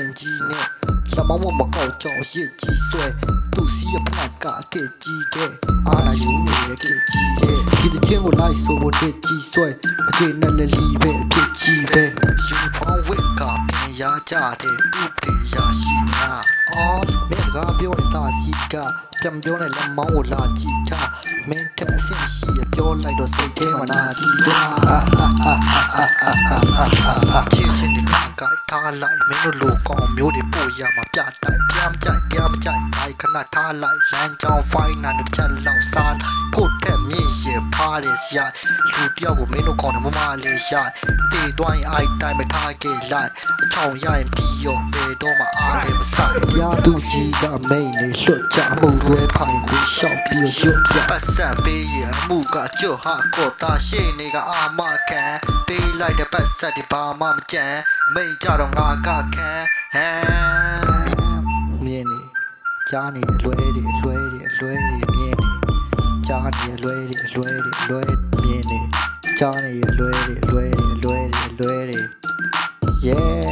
ဝင်ကြီးနဲ့လက်မောင်းမကောက်ကြောင်ရစ်ကြီးဆွဲသူ့စီးရဖက်ကအထက်ကြီးတဲ့အားလာယူနေတဲ့ကကြီးတဲ့ဒီတချင်းကိုလိုက်ဆိုဖို့တက်ကြီးဆွဲအကျေနဲ့လလီပဲအဖြစ်ကြီးပဲယူဖောင်းဝစ်ကပြင်ရကြတဲ့ဥပေရရှိနာအော်မင်းစကားပြောနေတာစီကပြန်ပြောနေလက်မောင်းကိုလာကြည့်တာမင်းတက်အဆင့်ရှိရပြောလိုက်တော့စိတ်ထဲမှာနာကြည့်တာချင်းချင်းဒီကထားလိုက်မင်းတို့လူကောင်မျိုးတွေပို့ရမှာပြတိုက်ပြမ်းကြိုက်လိုက်ခဏထားလိုက်လမ်းကြောင်းဖိုင်းနာတစ်ချက်လောက်စားကိုထက်မြင့်ရဖားရစရာလူတယောက်ကိုမင်းတို့ကောင်နဲ့မမလေးရတေးသွားရင်အိုက်တိုင်းမထားခဲ့လိုက်အချောင်ရရင်ပြီးရောမေတော့မှအားလည်းမစားပြသူစီကမိန်နေလွတ်ကြမှုလွဲဖိုင်ကိုရှောက်ပြီးရွတ်ပြပတ်စံပေးရမှုကကြော့ဟာကိုတာရှိနေကအာမခံပေးလိုက်တဲ့ပတ်စံဒီဘာမှမကြမ်းမိန်ကြတော့ငါကခံဟမ်မြင်နေကြားနေလွဲတွေမြင်နေကြားနေလွဲတွေမြင်နေကြားနေလွဲတွေ yeah